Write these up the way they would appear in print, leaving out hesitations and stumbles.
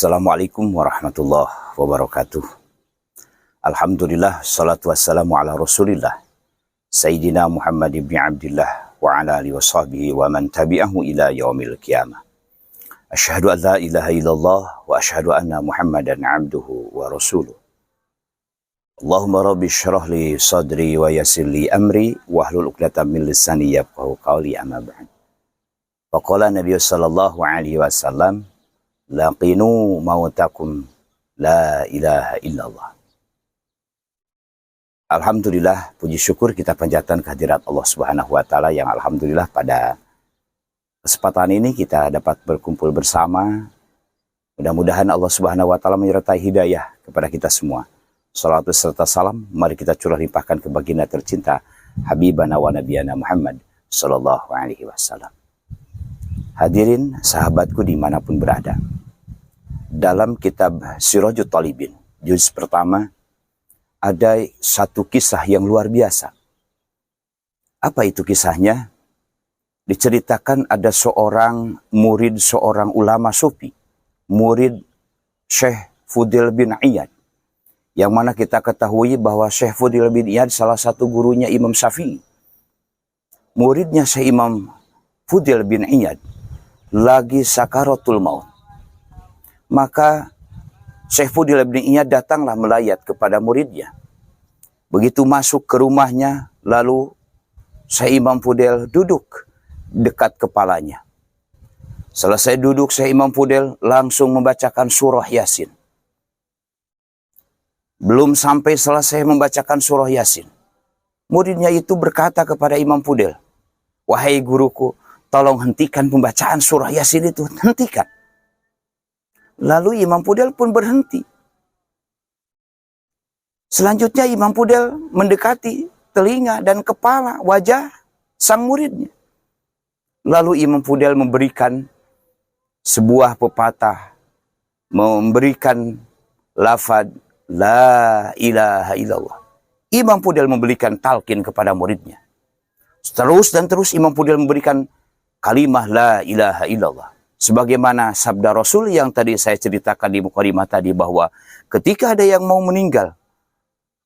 Assalamualaikum warahmatullahi wabarakatuh. Alhamdulillah, salatu wassalamu ala rasulillah Sayyidina Muhammad ibn Abdillah wa ala alihi wa sahbihi wa man tabi'ahu ila yaumil qiyamah. Asyhadu an la ilaha illallah wa asyhadu anna Muhammadan abduhu wa rasuluh. Allahumma rabbi syrah li sadri wa yassir li amri wahlul 'uqdatam min lisani yafqahu qawli, amma ba'd. Faqala Nabi sallallahu alaihi wasallam, laqinu mautakum la ilaha illallah. Alhamdulillah, puji syukur kita panjatkan kehadirat Allah Subhanahu wa taala yang alhamdulillah pada kesempatan ini kita dapat berkumpul bersama. Mudah-mudahan Allah Subhanahu wa taala menyertai hidayah kepada kita semua. Salawat serta salam mari kita curah limpahkan ke baginda tercinta Habibana wa Nabiyana Muhammad sallallahu alaihi wasallam. Hadirin sahabatku dimanapun berada, dalam kitab Sirajut Talibin juz pertama ada satu kisah yang luar biasa. Apa itu kisahnya? Diceritakan ada seorang murid seorang ulama sufi, murid Syekh Fudail bin Iyad, yang mana kita ketahui bahwa Syekh Fudail bin Iyad salah satu gurunya Imam Syafi'i. Muridnya Syekh Imam Fudail bin Iyad lagi sakaratul maut. Maka Syekh Fudail bin Iyad datanglah melayat kepada muridnya. Begitu masuk ke rumahnya, lalu Syekh Imam Fudail duduk dekat kepalanya. Selesai duduk, Syekh Imam Fudail langsung membacakan surah Yasin. Belum sampai selesai membacakan surah Yasin, muridnya itu berkata kepada Imam Fudail, "Wahai guruku, tolong hentikan pembacaan surah Yasin itu, hentikan." Lalu Imam Fudail pun berhenti. Selanjutnya Imam Fudail mendekati telinga dan kepala wajah sang muridnya. Lalu Imam Fudail memberikan sebuah pepatah, memberikan lafaz la ilaha illallah. Imam Fudail memberikan talqin kepada muridnya. Terus dan terus Imam Fudail memberikan kalimah la ilaha illallah. Sebagaimana sabda Rasul yang tadi saya ceritakan di mukadimah tadi, bahwa ketika ada yang mau meninggal,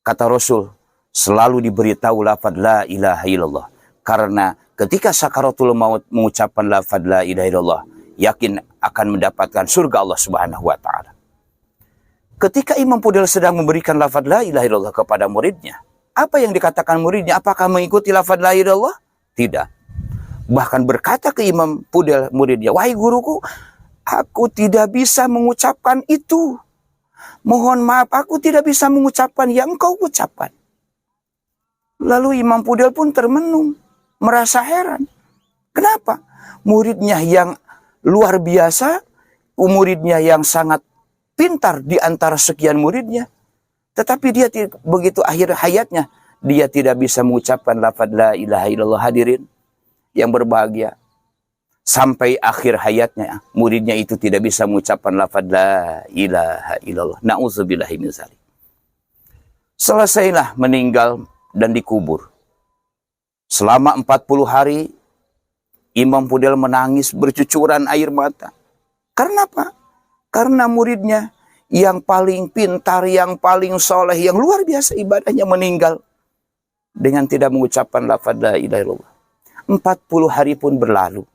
kata Rasul, selalu diberitahu lafaz la ilaha illallah. Karena ketika sakaratul maut mengucapkan lafaz la ilaha illallah, yakin akan mendapatkan surga Allah Subhanahu wa taala. Ketika Imam Fudail sedang memberikan lafaz la ilaha illallah kepada muridnya, apa yang dikatakan muridnya? Apakah mengikuti lafaz la ilaha illallah? Tidak. Bahkan berkata ke Imam Fudail muridnya, "Wahai guruku, aku tidak bisa mengucapkan itu. Mohon maaf, aku tidak bisa mengucapkan yang engkau ucapkan." Lalu Imam Fudail pun termenung, merasa heran. Kenapa? Muridnya yang luar biasa, muridnya yang sangat pintar di antara sekian muridnya, tetapi dia begitu akhir hayatnya, dia tidak bisa mengucapkan lafaz la ilaha illallah. Hadirin yang berbahagia, sampai akhir hayatnya muridnya itu tidak bisa mengucapkan lafaz la ilaha illallah. Na'udzubillahi min dzalik. Selesailah meninggal dan dikubur. Selama 40 hari Imam Fudail menangis bercucuran air mata. Karena apa? Karena muridnya yang paling pintar, yang paling soleh, yang luar biasa ibadahnya meninggal dengan tidak mengucapkan lafaz la ilaha illallah. 40 hari pun berlalu.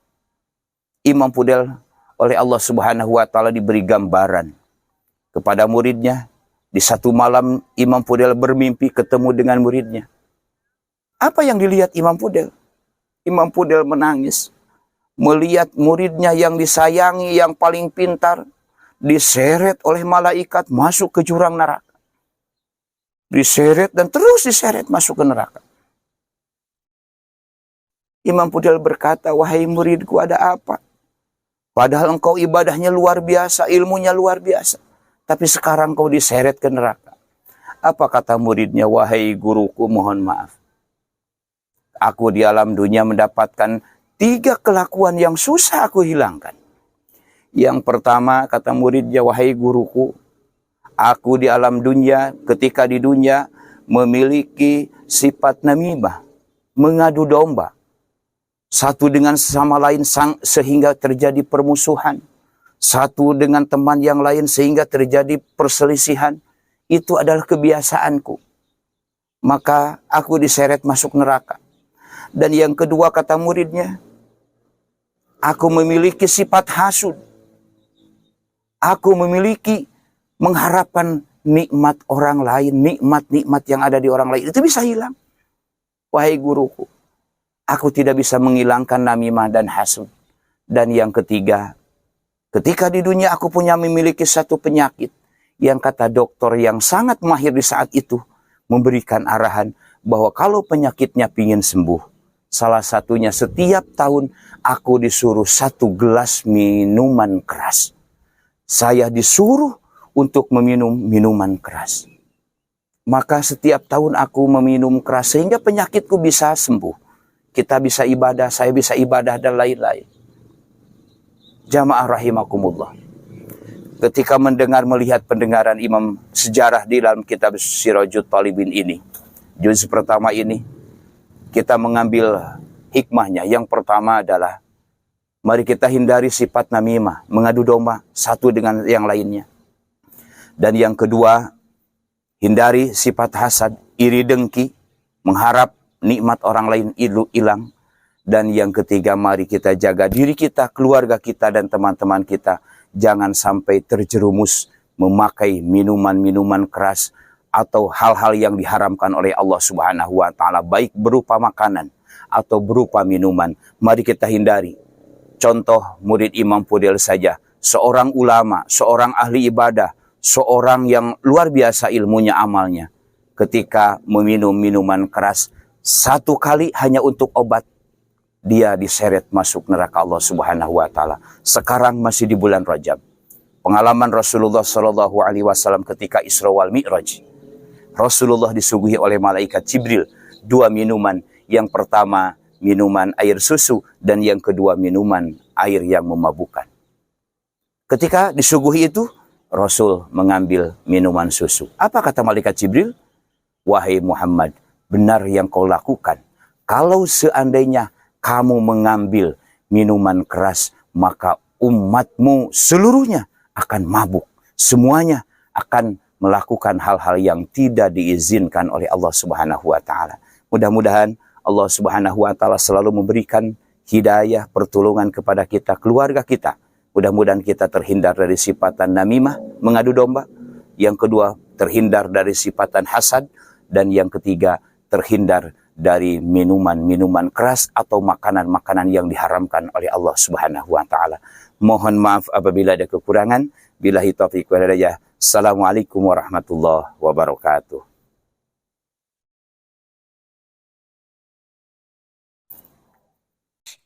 Imam Fudail oleh Allah Subhanahu wa taala diberi gambaran kepada muridnya. Di satu malam Imam Fudail bermimpi ketemu dengan muridnya. Apa yang dilihat Imam Fudail? Imam Fudail menangis melihat muridnya yang disayangi, yang paling pintar, diseret oleh malaikat masuk ke jurang neraka. Diseret dan terus diseret masuk ke neraka. Imam Fudail berkata, "Wahai muridku, ada apa? Padahal engkau ibadahnya luar biasa, ilmunya luar biasa, tapi sekarang kau diseret ke neraka." Apa kata muridnya? "Wahai guruku, mohon maaf. Aku di alam dunia mendapatkan 3 kelakuan yang susah aku hilangkan. Yang pertama," kata muridnya, "wahai guruku, aku di alam dunia, ketika di dunia memiliki sifat namimah, mengadu domba satu dengan sesama lain sehingga terjadi permusuhan, satu dengan teman yang lain sehingga terjadi perselisihan, itu adalah kebiasaanku. Maka aku diseret masuk neraka. Dan yang kedua kata muridnya, aku memiliki sifat hasud. Aku memiliki mengharapkan nikmat orang lain, nikmat-nikmat yang ada di orang lain. Itu bisa hilang. Wahai guruku, aku tidak bisa menghilangkan namimah dan hasud. Dan yang ketiga, ketika di dunia aku punya memiliki satu penyakit yang kata dokter yang sangat mahir di saat itu memberikan arahan bahwa kalau penyakitnya pingin sembuh, salah satunya setiap tahun aku disuruh 1 gelas minuman keras. Saya disuruh untuk meminum minuman keras. Maka setiap tahun aku meminum keras sehingga penyakitku bisa sembuh. Kita bisa ibadah, saya bisa ibadah dan lain-lain. Jamaah rahimakumullah. Ketika mendengar melihat pendengaran imam sejarah di dalam kitab Sirajut Talibin ini, juz pertama ini, kita mengambil hikmahnya. Yang pertama adalah mari kita hindari sifat namimah, mengadu domba satu dengan yang lainnya. Dan yang kedua, hindari sifat hasad, iri dengki, mengharap nikmat orang lain hilang. Dan yang ketiga, mari kita jaga diri kita, keluarga kita, dan teman-teman kita. Jangan sampai terjerumus memakai minuman-minuman keras atau hal-hal yang diharamkan oleh Allah Subhanahu wa Ta'ala, baik berupa makanan atau berupa minuman. Mari kita hindari. Contoh murid Imam Fudel saja, seorang ulama, seorang ahli ibadah, seorang yang luar biasa ilmunya, amalnya. Ketika meminum minuman keras, 1 kali hanya untuk obat, dia diseret masuk neraka Allah Subhanahu wa Ta'ala. Sekarang masih di bulan Rajab. Pengalaman Rasulullah Shallallahu Alaihi Wasallam ketika Isra wal Mi'raj. Rasulullah disuguhi oleh malaikat Jibril 2 minuman. Yang pertama minuman air susu dan yang kedua minuman air yang memabukkan. Ketika disuguhi itu, Rasul mengambil minuman susu. Apa kata malaikat Jibril? Wahai Muhammad, benar yang kau lakukan. Kalau seandainya kamu mengambil minuman keras, maka umatmu seluruhnya akan mabuk. Semuanya akan melakukan hal-hal yang tidak diizinkan oleh Allah Subhanahu wa Ta'ala. Mudah-mudahan Allah Subhanahu wa Ta'ala selalu memberikan hidayah, pertolongan kepada kita, keluarga kita. Mudah-mudahan kita terhindar dari sifatan namimah, mengadu domba. Yang kedua, terhindar dari sifatan hasad. Dan yang ketiga, terhindar dari minuman-minuman keras atau makanan-makanan yang diharamkan oleh Allah Subhanahu wa Ta'ala. Mohon maaf apabila ada kekurangan. Billahi taufiq wal hidayah. Assalamualaikum warahmatullahi wabarakatuh.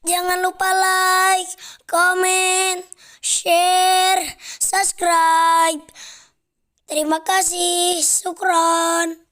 Jangan lupa like, komen, share, subscribe. Terima kasih, syukron.